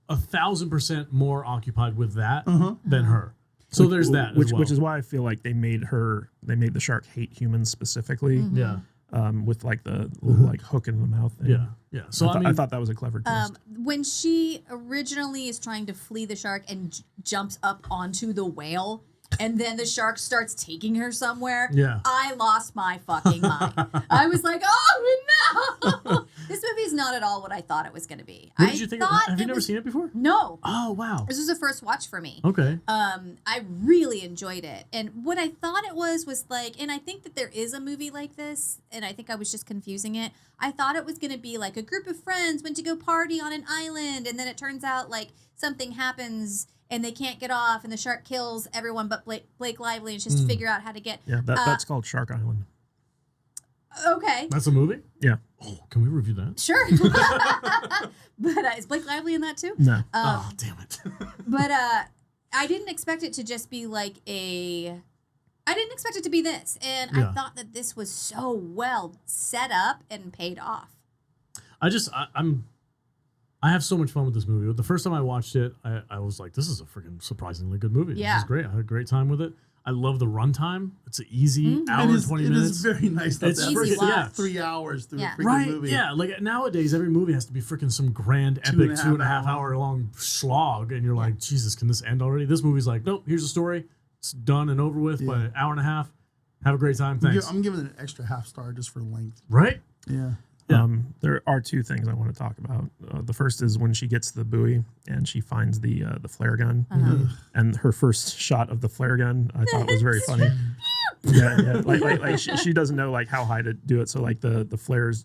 S2: 1,000% more occupied with that than her. So there's that,
S4: which is why I feel like they made the shark hate humans specifically.
S2: Yeah.
S4: With like the little like hook in the mouth thing.
S2: Yeah. So
S4: I thought that was a clever twist.
S1: When she originally is trying to flee the shark and jumps up onto the whale, and then the shark starts taking her somewhere.
S2: Yeah.
S1: I lost my fucking mind. I was like, oh no! This movie's not at all what I thought it was going to be.
S2: What did you think? Have you never seen it before?
S1: No.
S2: Oh wow.
S1: This was a first watch for me.
S2: Okay.
S1: I really enjoyed it. And what I thought it was like, and I think that there is a movie like this, and I think I was just confusing it. I thought it was going to be like a group of friends went to go party on an island, and then it turns out like something happens and they can't get off, and the shark kills everyone but Blake Lively, and she has to figure out how to get.
S4: Yeah, that's called Shark Island.
S1: Okay.
S2: That's a movie?
S4: Yeah.
S2: Oh, can we review that?
S1: Sure. But is Blake Lively in that too?
S4: No.
S2: Oh, damn it.
S1: But I didn't expect it to just be like I didn't expect it to be this. And
S2: Yeah.
S1: I thought that this was so well set up and paid off.
S2: I have so much fun with this movie. The first time I watched it, I was like, this is a freaking surprisingly good movie.
S1: Yeah.
S2: This is great. I had a great time with it. I love the runtime. It's an easy hour and 20
S3: It
S2: minutes.
S3: is very nice. That
S2: It's
S3: that
S1: easy
S3: first
S1: watch.
S3: 3 hours through
S1: Yeah.
S3: a freaking
S2: Right,
S3: movie.
S2: yeah. Like nowadays, every movie has to be freaking some grand,
S3: Two and
S2: epic,
S3: a
S2: 2.5
S3: half
S2: hour long slog, and you're like, Jesus, can this end already? This movie's like, nope. Here's the story. It's done and over with by an hour and a half. Have a great time. Thanks.
S3: I'm giving it an extra half star just for length.
S2: Right?
S3: Yeah.
S2: Yeah.
S4: There are two things I want to talk about. The first is when she gets to the buoy and she finds the flare gun, and her first shot of the flare gun I thought was very funny. Yeah. Like she doesn't know like how high to do it. So like the flares,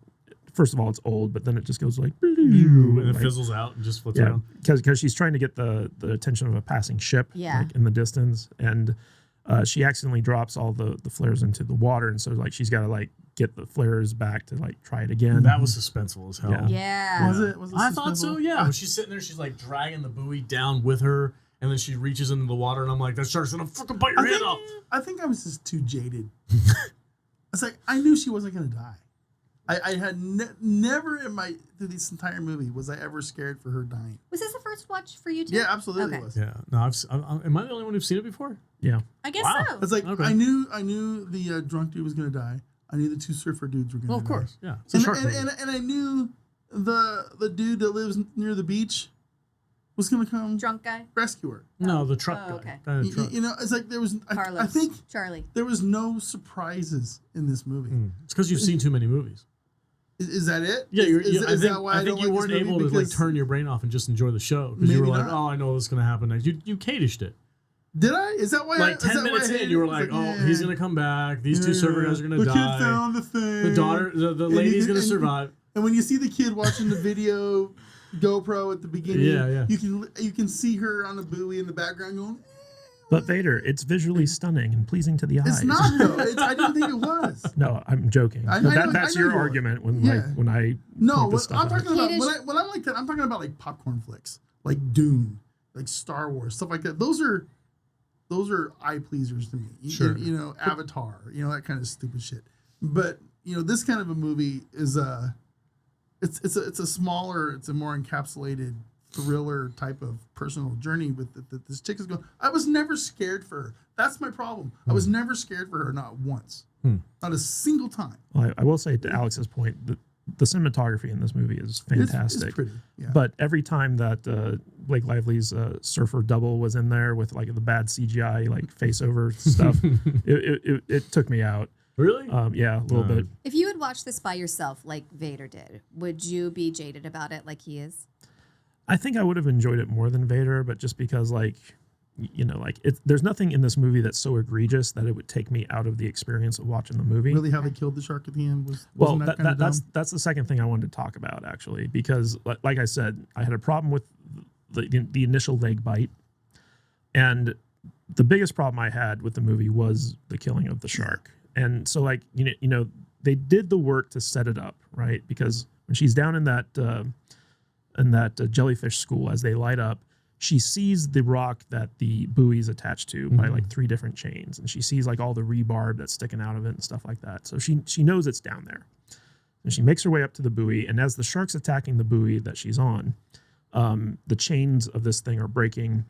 S4: first of all, it's old, but then it just goes like,
S2: And it
S4: like,
S2: fizzles out and just floats
S4: yeah,
S2: around.
S4: because she's trying to get the attention of a passing ship,
S1: Yeah.
S4: like in the distance, and she accidentally drops all the flares into the water, and so like she's got to like get the flares back to like try it again.
S2: That was suspenseful as hell.
S4: Yeah.
S1: Yeah.
S3: Was it? Was it
S2: I thought so,
S3: suspenseful?
S2: yeah. When she's sitting there, she's like dragging the buoy down with her, and then she reaches into the water, and I'm like, that shark's gonna fucking bite your head off.
S3: I think I was just too jaded. It's like I knew she wasn't gonna die. I had never through this entire movie was I ever scared for her dying.
S1: Was this the first watch for you too?
S3: Yeah, absolutely
S1: Okay.
S3: was.
S2: Yeah. No, am I the only one who's seen it before?
S4: Yeah.
S1: I guess
S2: Wow.
S1: so.
S3: It's like
S2: Okay.
S3: I knew the drunk dude was gonna die. I knew the two surfer dudes were gonna
S2: Well,
S3: die.
S2: of course. Yeah. It's a
S3: And,
S2: shark
S3: and,
S2: movie.
S3: and I knew the dude that lives near the beach was gonna come
S1: Drunk guy.
S3: rescue her.
S2: No, the truck
S1: Oh,
S2: guy.
S1: okay.
S2: Guy in the truck.
S3: You know, it's like there was.
S1: Carlos.
S3: I think
S1: Charlie.
S3: there was no surprises in this movie.
S2: It's because you've seen too many movies.
S3: Is that it?
S2: Yeah,
S3: Is that why
S2: I think
S3: don't
S2: you
S3: like
S2: weren't
S3: this movie?
S2: able to like
S3: Because-
S2: turn your brain off and just enjoy the show because you were
S3: Maybe
S2: like,
S3: not.
S2: oh, I know what's gonna happen next. You cadished it.
S3: Did I? Is that why?
S2: Like
S3: is that
S2: 10
S3: why
S2: minutes
S3: I
S2: in,
S3: hated
S2: you were
S3: it?
S2: like,
S3: It's
S2: oh, he's gonna come back. These two server guys are gonna
S3: the
S2: die.
S3: kid found the thing.
S2: The daughter, the
S3: And
S2: lady's
S3: you-
S2: gonna
S3: and-
S2: survive.
S3: And when you see the kid watching the video GoPro at the beginning,
S2: Yeah.
S3: you can see her on the buoy in the background going.
S4: But Vader, it's visually stunning and pleasing to the eyes.
S3: It's not though. I didn't think it was.
S4: No, I'm joking.
S3: I
S4: But
S3: know-
S4: that's
S3: I know
S4: your
S3: you are.
S4: argument when
S3: Yeah.
S4: like when I
S3: No,
S4: point this
S3: what
S4: stuff
S3: I'm
S4: out.
S3: talking about
S1: Kiddish-
S3: when I'm like that, I'm talking about like popcorn flicks, like Dune, like Star Wars, stuff like that. Those are eye pleasers to me.
S2: Sure.
S3: You know, Avatar, you know, that kind of stupid shit. But you know, this kind of a movie is it's a smaller, it's a more encapsulated thriller type of personal journey with that this chick is going. I was never scared for her. That's my problem. I was never scared for her, not once, not a single time.
S4: Well, I will say to Alex's point, the cinematography in this movie is fantastic.
S3: It's pretty. Yeah.
S4: But every time that Blake Lively's surfer double was in there with like the bad CGI like face over stuff, it took me out.
S2: Really?
S4: Yeah, a little bit.
S1: If you had watched this by yourself, like Vader did, would you be jaded about it like he is?
S4: I think I would have enjoyed it more than Vader, but just because like, you know, like there's nothing in this movie that's so egregious that it would take me out of the experience of watching the movie.
S3: Really, how they killed the shark at the end was
S4: Well,
S3: wasn't that kind of dumb?
S4: that's the second thing I wanted to talk about actually, because like I said, I had a problem with the initial leg bite, and the biggest problem I had with the movie was the killing of the shark. And so like you know they did the work to set it up, right? Because when she's down in that jellyfish school, as they light up, she sees the rock that the buoy is attached to by like 3 different chains, and she sees like all the rebarb that's sticking out of it and stuff like that. So she knows it's down there, and she makes her way up to the buoy. And as the shark's attacking the buoy that she's on, the chains of this thing are breaking,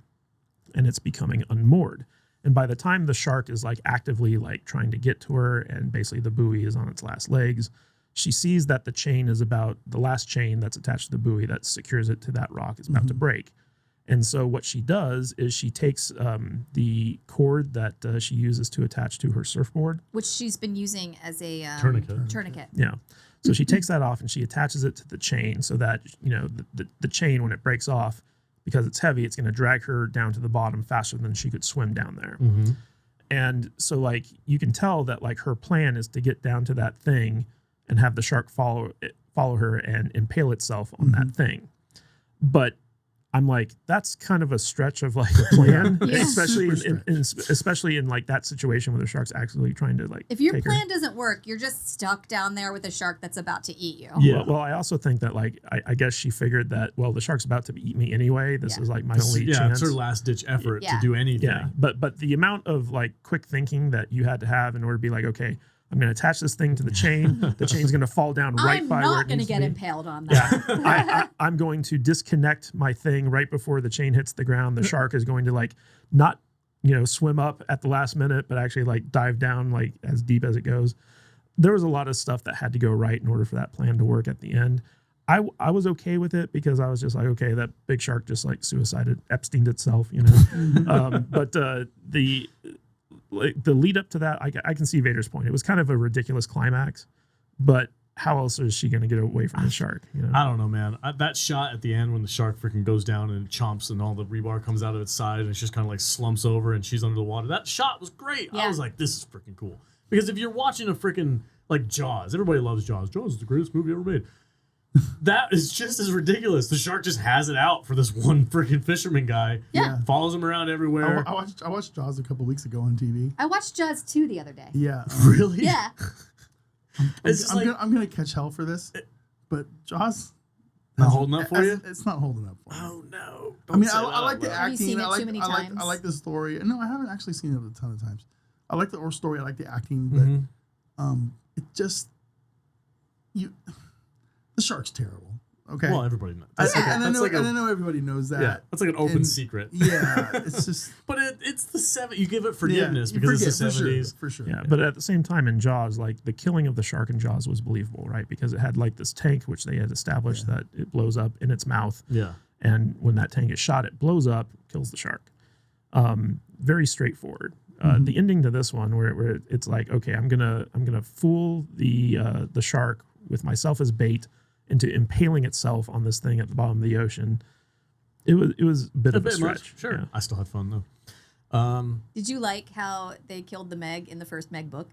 S4: and it's becoming unmoored. And by the time the shark is like actively like trying to get to her, and basically the buoy is on its last legs, she sees that the chain is about the last chain that's attached to the buoy that secures it to that rock is about to break. And so what she does is she takes the cord that she uses to attach to her surfboard.
S1: Which she's been using as a
S2: Tourniquet.
S4: Yeah. So she takes that off and she attaches it to the chain so that, the chain, when it breaks off, because it's heavy, it's going to drag her down to the bottom faster than she could swim down there.
S2: Mm-hmm.
S4: And so, like, you can tell that, like, her plan is to get down to that thing and have the shark follow her and impale itself on that thing. But I'm like, that's kind of a stretch of like a plan,
S1: Yeah.
S4: especially in like that situation where the shark's actually trying to like.
S1: If your
S4: take
S1: plan
S4: her.
S1: doesn't work, you're just stuck down there with a shark that's about to eat you.
S2: Yeah.
S4: Well, I also think that like I guess she figured that the shark's about to eat me anyway. This is like my only chance.
S2: It's her last ditch effort
S1: Yeah.
S2: to do anything.
S4: Yeah, but the amount of like quick thinking that you had to have in order to be like, okay, I'm going to attach this thing to the chain. The chain's going to fall down right
S1: I'm
S4: by where
S1: not
S4: it
S1: going to
S4: needs
S1: get
S4: be.
S1: impaled on that.
S4: Yeah, I'm going to disconnect my thing right before the chain hits the ground. The shark is going to like not, swim up at the last minute, but actually like dive down like as deep as it goes. There was a lot of stuff that had to go right in order for that plan to work at the end. I was okay with it because I was just like, okay, that big shark just like suicided, Epsteined itself, but the lead up to that, I can see Vader's point. It was kind of a ridiculous climax, but how else is she going to get away from the shark?
S2: I don't know, man. That shot at the end when the shark freaking goes down and chomps and all the rebar comes out of its side and it's just kind of like slumps over and she's under the water. That shot was great.
S1: Yeah.
S2: I was like, this is freaking cool. Because if you're watching a freaking like Jaws, everybody loves Jaws. Jaws is the greatest movie ever made. That is just as ridiculous. The shark just has it out for this one freaking fisherman guy.
S1: Yeah.
S2: Follows him around everywhere.
S3: I watched Jaws a couple weeks ago on TV.
S1: I watched Jaws 2 the other day.
S3: Yeah.
S2: Really?
S1: Yeah.
S3: I'm gonna catch hell for this, but Jaws
S2: Not holding up for you?
S3: It's not holding up for me.
S2: Oh no!
S3: I mean, I like the
S1: Have you
S3: acting.
S1: seen it
S3: I
S1: too many
S3: I
S1: times?
S3: like the story. No, I haven't actually seen it a ton of times. I like the story. I like the acting, but
S2: Mm-hmm.
S3: it just the shark's terrible. Okay.
S2: Well, everybody knows.
S3: And I know everybody knows that.
S2: Yeah, that's like an open
S3: And-
S2: secret.
S3: Yeah, it's just
S2: But it's the 70s. You give it forgiveness because it's the 70s.
S3: for sure.
S4: Yeah, but at the same time in Jaws, like the killing of the shark in Jaws was believable, right? Because it had like this tank which they had established that it blows up in its mouth,
S2: Yeah.
S4: and when that tank is shot, it blows up, kills the shark. Very straightforward. The ending to this one, where it's like, okay, I'm gonna fool the shark with myself as bait into impaling itself on this thing at the bottom of the ocean. It was a bit of a stretch.
S2: much. Sure.
S4: Yeah.
S2: I still had fun though.
S1: Did you like how they killed the Meg in the first Meg book?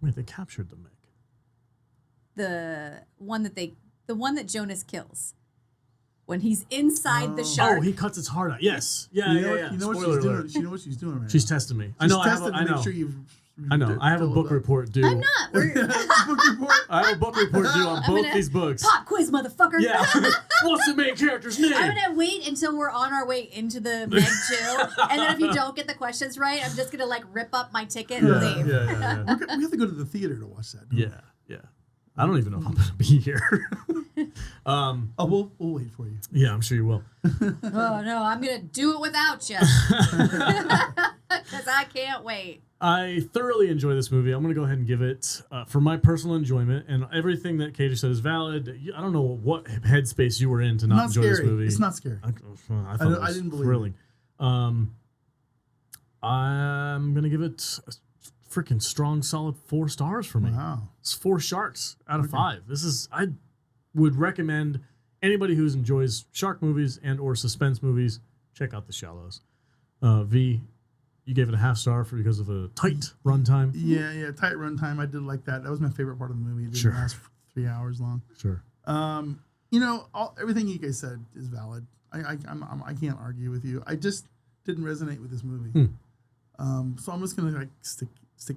S2: Wait, they captured the Meg.
S1: The one that Jonas kills when he's inside the shark.
S2: Oh, he cuts its heart out. Yes. Yeah,
S3: You
S2: yeah.
S3: know what
S2: Spoiler
S3: she's doing.
S2: alert.
S3: You know what she's doing right
S2: She's
S3: now.
S2: testing me.
S3: She's
S2: I
S3: testing
S2: know.
S3: to make sure you've.
S2: I know. I have a book report due.
S1: I'm not. We're
S3: Book report.
S2: I have a book report due on both
S1: gonna-
S2: these books.
S1: pop quiz, motherfucker.
S2: Yeah. What's the main character's name?
S1: I'm gonna wait until we're on our way into the Meg 2, and then if you don't get the questions right, I'm just gonna like rip up my ticket and
S2: Yeah,
S1: leave.
S2: yeah.
S3: We have to go to the theater to watch that. don't we?
S2: Yeah. I don't even know if I'm gonna be here.
S3: Oh, we'll wait for you.
S2: Yeah, I'm sure you will.
S1: Oh no, I'm gonna do it without you because I can't wait.
S2: I thoroughly enjoy this movie. I'm going to go ahead and give it, for my personal enjoyment, and everything that Katie said is valid. I don't know what headspace you were in to not enjoy
S3: scary.
S2: this movie.
S3: It's not scary.
S2: I thought it was
S3: I didn't believe
S2: thrilling. I'm going to give it a freaking strong, solid 4 stars for me.
S3: Wow.
S2: It's 4 sharks out of 5. I would recommend anybody who enjoys shark movies and or suspense movies, check out The Shallows. V, you gave it a half star because of a tight runtime.
S3: Yeah, tight runtime. I did like that. That was my favorite part of the movie. It didn't
S2: Sure.
S3: last 3 hours long.
S2: Sure.
S3: Everything you guys said is valid. I can't argue with you. I just didn't resonate with this movie. So I'm just gonna like stick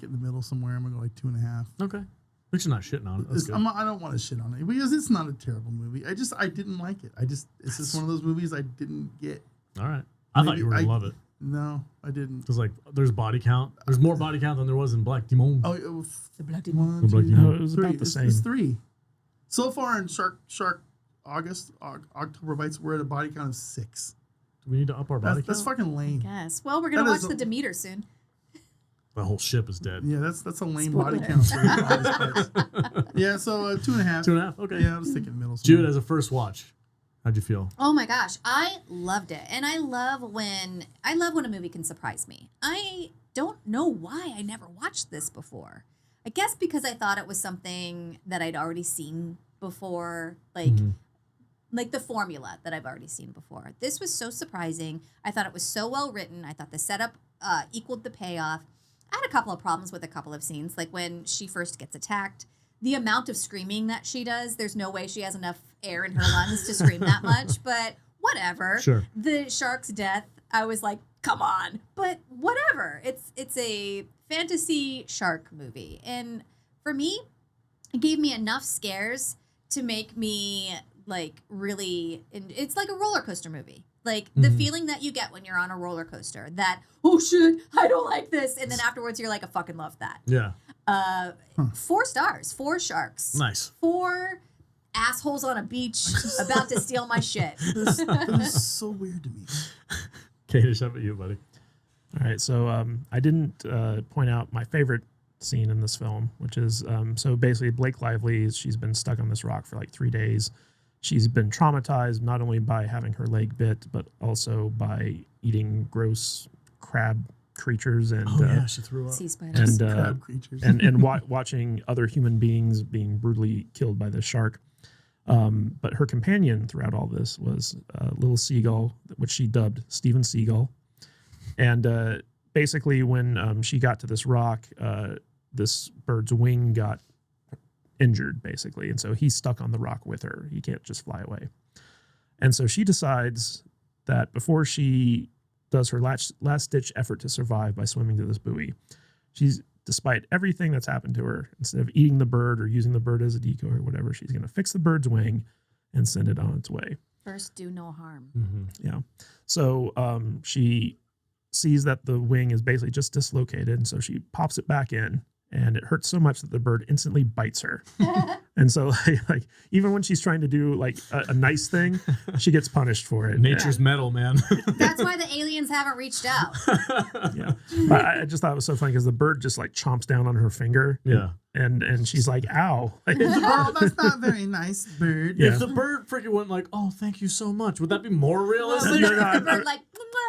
S3: it in the middle somewhere. I'm gonna go like 2.5.
S2: Okay. At least you're not shitting on it. That's good.
S3: I don't want to shit on it because it's not a terrible movie. I didn't like it. It's just one of those movies I didn't get.
S2: All right. I thought you were going to love it.
S3: No, I didn't.
S2: Because, like, there's body count. There's more body count than there was in Black Demon.
S3: Oh, it was
S1: The Black
S3: one,
S2: The Black
S3: two,
S2: Demon.
S4: No, it was
S3: three.
S4: about the same.
S3: It's 3. So far in Shark October Bites, we're at a body count of 6.
S2: Do we need to up our body
S3: That's
S2: count?
S3: fucking lame.
S1: Yes. Well, we're gonna
S3: That
S1: watch
S3: is
S1: the Demeter soon.
S2: The whole ship is dead.
S3: Yeah, that's a lame
S1: Spoiler.
S3: body count. For the body parts. Yeah, so 2.5.
S2: 2.5? Okay.
S3: Yeah, I'll just stick it in the middle.
S2: Jude,
S3: somewhere.
S2: as a first watch, How'd you feel?
S1: Oh my gosh, I loved it. And I love when a movie can surprise me. I don't know why I never watched this before. I guess because I thought it was something that I'd already seen before, like the formula that I've already seen before. This was so surprising. I thought it was so well written. I thought the setup equaled the payoff. I had a couple of problems with a couple of scenes, like when she first gets attacked. The amount of screaming that she does, there's no way she has enough air in her lungs to scream that much, but whatever.
S2: Sure.
S1: The shark's death, I was like, come on. But whatever. It's a fantasy shark movie. And for me, it gave me enough scares to make me like really, it's like a roller coaster movie. Like the feeling that you get when you're on a roller coaster that, oh shit, I don't like this. And then afterwards you're like, I fucking love that.
S2: Yeah.
S1: 4 stars, 4 sharks.
S2: Nice.
S1: 4 assholes on a beach about to steal my shit.
S3: That was so weird to me.
S2: Kadish, how about you, buddy?
S4: All right, so I didn't point out my favorite scene in this film, which is so basically Blake Lively, she's been stuck on this rock for like 3 days. She's been traumatized not only by having her leg bit, but also by eating gross crab creatures and
S2: She threw up.
S1: Sea spiders.
S4: and
S3: Crab creatures.
S4: and watching other human beings being brutally killed by the shark. But her companion throughout all this was a little seagull, which she dubbed Steven Seagull. And basically, when she got to this rock, this bird's wing got injured, basically. And so he's stuck on the rock with her. He can't just fly away. And so she decides that before she does her last-ditch effort to survive by swimming to this buoy, despite everything that's happened to her, instead of eating the bird or using the bird as a decoy or whatever, she's going to fix the bird's wing and send it on its way.
S1: First, do no harm.
S4: Yeah. So she sees that the wing is basically just dislocated, and so she pops it back in, and it hurts so much that the bird instantly bites her. And so, like even when she's trying to do like a nice thing, she gets punished for it.
S2: Nature's metal, man.
S1: That's why the aliens haven't reached out.
S4: Yeah. But I just thought it was so funny because the bird just like chomps down on her finger.
S2: Yeah.
S4: And she's like, ow.
S3: Oh, that's not very nice, bird.
S4: Yeah.
S2: If the bird freaking went like, oh, thank you so much, would that be more realistic?
S4: No,
S1: The bird like,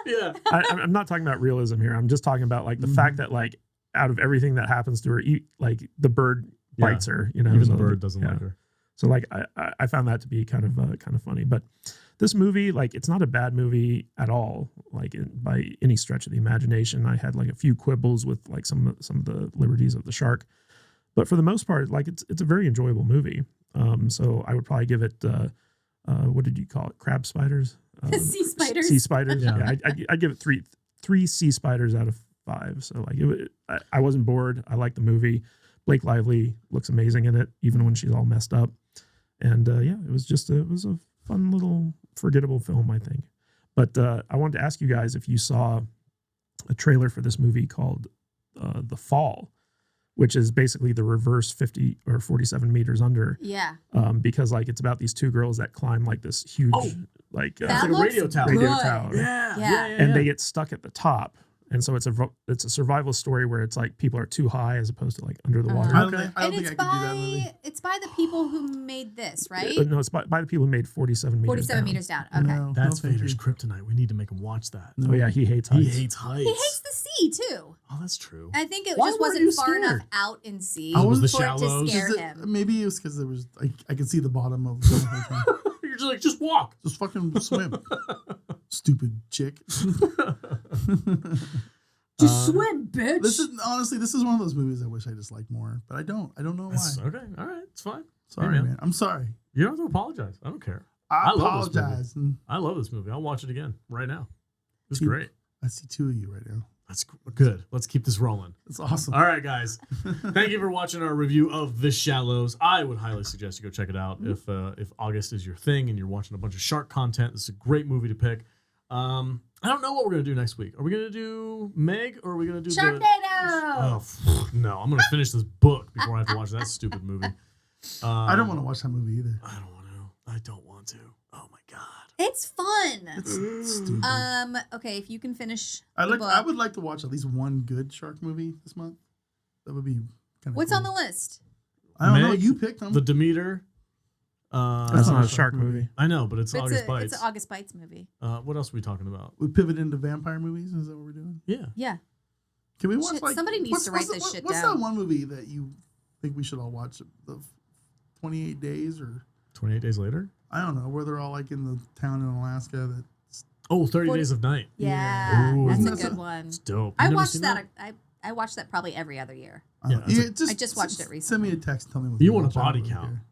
S2: Yeah.
S4: I'm not talking about realism here. I'm just talking about like the fact that like out of everything that happens to her, like the bird bites her, you know.
S2: Even
S4: so,
S2: the bird doesn't like her.
S4: So like I found that to be kind of funny. But this movie, like it's not a bad movie at all, like by any stretch of the imagination. I had like a few quibbles with like some of the liberties of the shark, but for the most part, like it's a very enjoyable movie. So I would probably give it what did you call it? Crab spiders?
S1: sea spiders.
S4: Sea spiders.
S2: Yeah.
S4: I'd give it three sea spiders out of 5. So like I wasn't bored. I liked the movie. Blake Lively looks amazing in it, even when she's all messed up. And yeah, it was a fun little forgettable film, I think. But I wanted to ask you guys if you saw a trailer for this movie called The Fall, which is basically the reverse 50 or 47 meters under.
S1: Yeah.
S4: Because like it's about these 2 girls that climb like this huge like
S1: That
S2: It's like a
S1: looks
S2: radio tower.
S4: radio
S1: good.
S4: tower.
S1: Yeah.
S4: And they get stuck at the top. And so it's a survival story where it's like people are too high as opposed to like under the water.
S3: I don't
S2: Okay.
S3: think I
S1: And
S3: could
S1: it's
S3: do that movie.
S1: by the people who made this, right?
S4: No, it's by the people who made 47 meters
S1: 47
S4: down.
S1: meters down. Okay.
S3: No,
S2: That's
S3: no, thank
S2: Vader's
S3: you.
S2: kryptonite. We need to make him watch that.
S3: No.
S4: Oh yeah, he hates
S2: He
S4: heights.
S2: hates heights.
S1: He hates the sea too.
S2: Oh, that's true.
S1: I think it
S2: Why
S1: just
S2: weren't you
S1: wasn't far
S2: scared?
S1: enough out in sea
S3: I was
S2: the
S1: for it to
S2: shallows.
S1: scare
S3: Is it-
S1: him.
S3: maybe it was because there was I could see the bottom of the whole thing.
S2: You're just like, just walk.
S3: Just fucking swim. Stupid chick.
S1: Just swim, bitch.
S3: This is one of those movies I wish I disliked more, but I don't. I don't know why.
S2: Okay, all right, it's fine.
S3: Sorry,
S2: Hey,
S3: man. I'm sorry.
S2: You don't have to apologize. I don't care.
S3: I
S2: love this movie.
S3: apologize.
S2: I love this movie. I'll watch it again right now. It's
S3: Keep-
S2: great.
S3: I see 2 of you right now.
S2: That's good. Let's keep this rolling.
S3: It's awesome.
S2: All right, guys. Thank you for watching our review of The Shallows. I would highly suggest you go check it out if August is your thing and you're watching a bunch of shark content. This is a great movie to pick. I don't know what we're gonna do next week. Are we gonna do Meg or are we gonna do
S1: Sharknado.
S2: No, I'm gonna finish this book before I have to watch that stupid movie.
S3: I don't want to watch that movie either.
S2: I don't want to. I don't want to. Oh my god.
S1: It's fun.
S3: It's stupid.
S1: Okay, if you can finish
S3: I
S1: the book.
S3: would like to watch at least one good shark movie this month. That would be kind of.
S1: What's
S3: cool.
S1: on the list?
S3: I don't know.
S2: Meg,
S3: You picked them.
S2: The Demeter.
S4: That's not a shark movie.
S2: I know, but it's August Bites.
S1: It's an August Bites movie.
S2: What else are we talking about?
S3: We pivot into vampire movies. Is that what we're doing?
S2: Yeah.
S1: Yeah.
S3: Can we watch
S1: Shit,
S3: like
S1: somebody needs to write this shit
S3: what's
S1: down.
S3: that one movie that you think we should all watch? The 28 Days or
S2: 28 Days Later?
S3: I don't know, where they're all like in the town in Alaska that's
S2: Oh, 30 Days of Night.
S1: Yeah,
S2: Ooh,
S1: that's
S3: isn't
S1: a
S3: that
S1: good one.
S2: It's dope.
S1: I
S2: You've never
S1: watched
S2: seen
S1: that. I watched that probably every other year.
S2: Yeah,
S1: I just watched it
S3: Send me
S1: recently.
S3: a text. Tell me what
S2: You
S3: you
S2: want a
S3: watch. I
S2: body
S3: don't really
S2: count.
S3: care.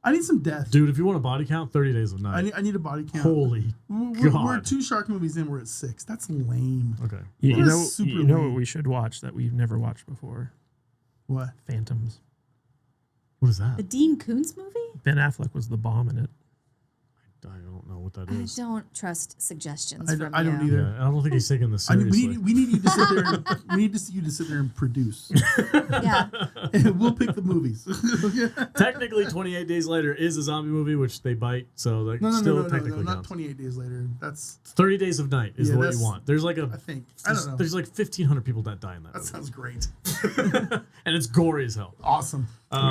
S3: I need some death.
S2: Dude, if you want a body count, 30 Days of Night.
S3: I need a body count.
S2: Holy
S3: We're
S2: God.
S3: 2 shark movies in. We're at 6. That's lame.
S2: Okay.
S4: You
S3: That
S4: know,
S3: is super
S4: you know
S3: lame.
S4: what we should watch that we've never watched before?
S3: What?
S4: Phantoms.
S2: What is
S1: The
S2: that?
S1: Dean Koontz movie?
S4: Ben Affleck was the bomb in it.
S2: I don't know what that
S1: I
S2: is.
S1: don't trust suggestions
S3: I
S1: from
S3: don't
S1: you.
S3: either.
S2: Yeah, I don't think he's taking this
S3: We
S2: seriously.
S3: need you to sit there. We need you to sit there and produce,
S1: Yeah.
S3: and we'll pick the movies.
S2: Technically, 28 Days Later is a zombie movie, which they bite, so that still technically
S3: not
S2: counts.
S3: 28 Days Later. That's
S2: 30 Days of Night is
S3: Yeah,
S2: what
S3: that's-
S2: you want. There's like
S3: I think. I don't know.
S2: there's like 1,500 people that die in that
S3: That
S2: movie.
S3: sounds great.
S2: And it's gory as hell.
S3: Awesome.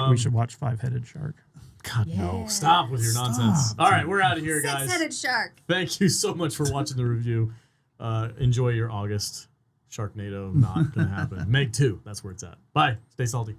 S4: We should watch Five-Headed Shark.
S2: God, no.
S1: Yeah.
S2: Stop with your nonsense.
S3: Stop.
S2: All right, we're out of here, guys.
S1: Six-headed shark.
S2: Thank you so much for watching the review. Enjoy your August. Sharknado, not going to happen. Meg 2, that's where it's at. Bye. Stay salty.